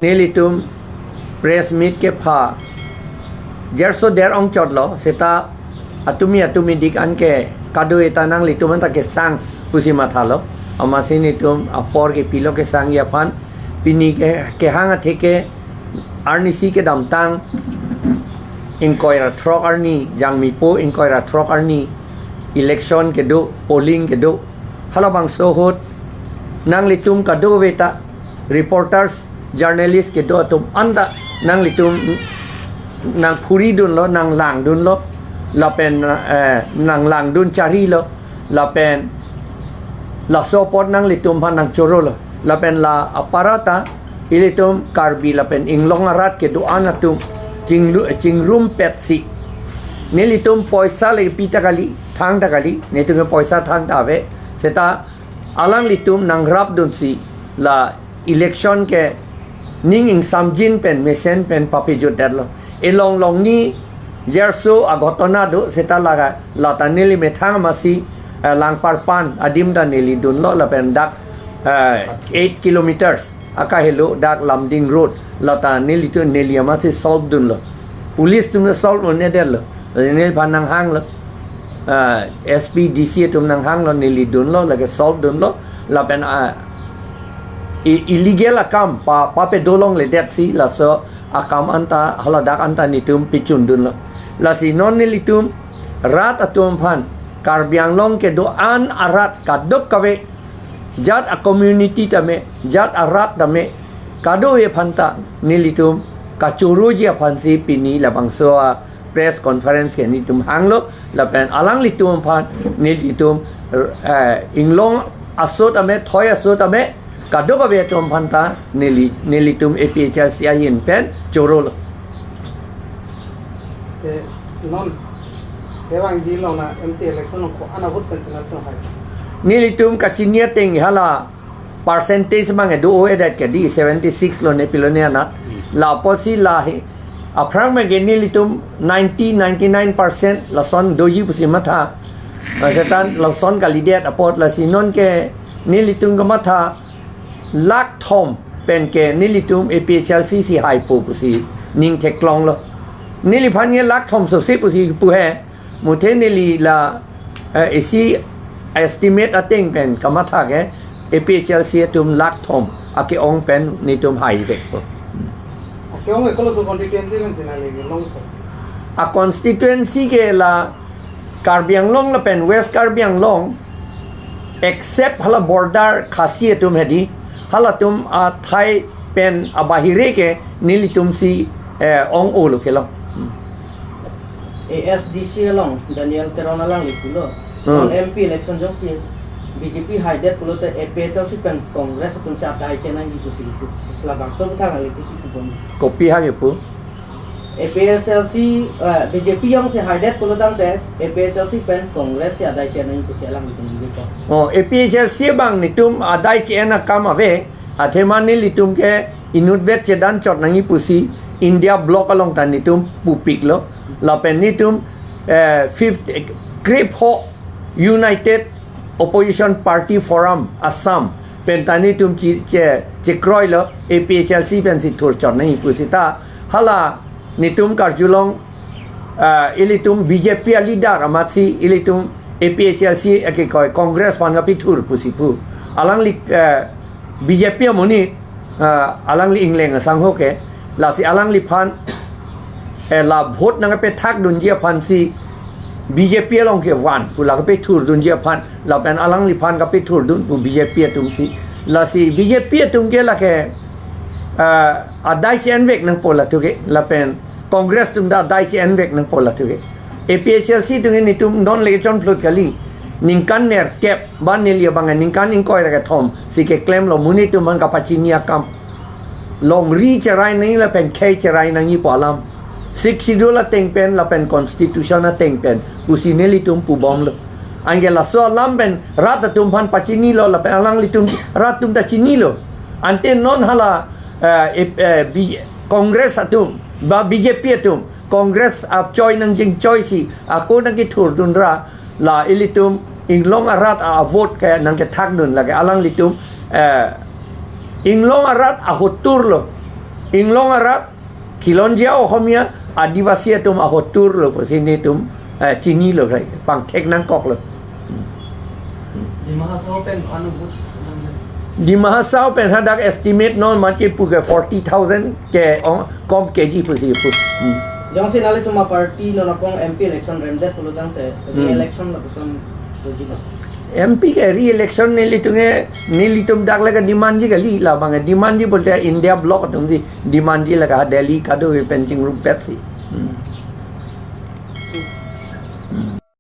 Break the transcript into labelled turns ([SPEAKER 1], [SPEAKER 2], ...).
[SPEAKER 1] nilitum press meet ke pha jerso der ong chot lo seta atumi dik an ke kado eta nang litum an ta ke sang pusi matha lo amasin itum apor ke pilo ke sang ya phan pini ke hanga theke arnisi ke damtang inkoira throk arni jangmi po inkoira throk arni election ke do polling ke do halabang sohot nang litum kado veta reporters journalist ke do tum anda nang litum nang phuri dun lo nang lang dun lo la pen nang lang dun chari lo la pen la support nang litum phan nang choro lo la pen la aparata ilitum karbi la pen inglong arat ke do anatum chingrum petsi nilitum poisa le pita kali thang ta kali netu poisa thang ta ve seta alang litum nang rap dun si la election ke ning ing samjin pen mesen pen papi jut derlo elong ni jerso agotona do seta laga lata nili methang masi lang parpan adim da nili dun lo la pen dak 8 kilometers aka hello dak lamding road lata nili to nili amasi solve dun lo police tum solve on ne derlo nil panang hang lo SPDC tum nang hang lo nili dun lo la ke solve dun lo la pen illegal akam pa pe dolong le det si la so akam anta haladak anta nitum pichun dun la si non nilitum rat atum phan karbiang long ke do an arat kadok kave jat a community tame jat arat tame kado e phanta nilitum kachuruji phansi pini la bangso press conference ke nitum hanglo la pen alang litum phan nilitum inglong asot ame thoy asot ame kado ka betum phanta nilitum APHL sia yin pen chorol
[SPEAKER 2] non ewang di lo na MT election ko anabut pensional to hai
[SPEAKER 1] nilitum kachinia teng hala percentage mang do edat ke di 76 lo ne pilone na la posi la aprang me nilitum 99% la son doji pusi matha setan la son kalidet apot la sinon ke nilitum ka matha lak thom pen ke nilitum APHL si hai pu pusi ning theklong lo nili phan ye lak thom so se pusi pu he muthe nili la esi estimate ateng pen kamatha ke APHL si tum lak thom ake ong pen nitum hai vek po
[SPEAKER 2] ake ong ekolo so constituency len sinale long
[SPEAKER 1] a constituency ke la Karbiang Long la pen West Karbiang Long except hala border khasi tum hedi hala tum a thai pen abahire ke nilitum si ong o lo kelo
[SPEAKER 3] ASDC long Daniel Terona lang likulo on MP election josi BJP haidet pulo te APHL si pen Congress tum sa tai chena ni kusi sila bangso thang ali kusi tu
[SPEAKER 1] kopi ha ke pu
[SPEAKER 3] APHL si BJP yang si haidet pulo dang te APHL si pen Congress si adai chena ni kusi lang ni ko
[SPEAKER 1] APHL si bang nitum adai chena kam ave atheman ni litum ke inut vet chedan chot nangi pusi India block along tan nitum pupik lo la pen nitum fifth grip ho United Opposition Party Forum Assam pen tani tum che kroi lo APHL si pen si thur chot nangi pusi ta hala nitum karjulong ilitum BJP leader amatsi ilitum APHL si ake koi Congress pan ga pithur pusi pu alang li BJP moni alang li ingleng sang ho ke la si alang li phan la vote nang pe thak dun jia phan si BJP long ke wan pula ka pe thur dun jia phan la pen alang li phan ka pe thur dun pu BJP tum si la si BJP tum ke la ke adai chen vek nang pola tu ke la pen Congress tum da adai chen vek nang pola tu ke APHL si tu ni tum non election flut kali ningkan ner kep ban nelia bangan ningkan ingkoi ra ka thom si ke claim lo muni tu man ka pachinia kam long ri charai nang la pen khai charai nang ni polam sik sidula teng pen la pen constitution na teng pen pusi neli tum pu bom lo angela so lam pen rat tum phan pachini lo la pen alang litum rat tum da chini lo ante non hala Congress atum ba BJP atum Congress ap choi nang jing choi si ako nang ki thur dun ra la ilitum inglong arat a vote ke nang ke thak nun la ke alang litum inglong arat a hotur lo Inglong Arab Kilonjia Ohomia Adivasi atum ahotur lo sini tum Cini lo kai pang tek nang kok lo
[SPEAKER 4] Di Mahasau pen anu but
[SPEAKER 1] di Mahasau pen hadak estimate non mati puga 40,000 ke kom keji pusi pu
[SPEAKER 3] Jong si nali tuma party no nakong MP election rendet pulo dang te re-election la kusam tojino.
[SPEAKER 1] MP ke re-election nili tum dak laga demand ji gali la bang demand ji bolte India block tum ji demand ji laga Delhi kado pencing room pet si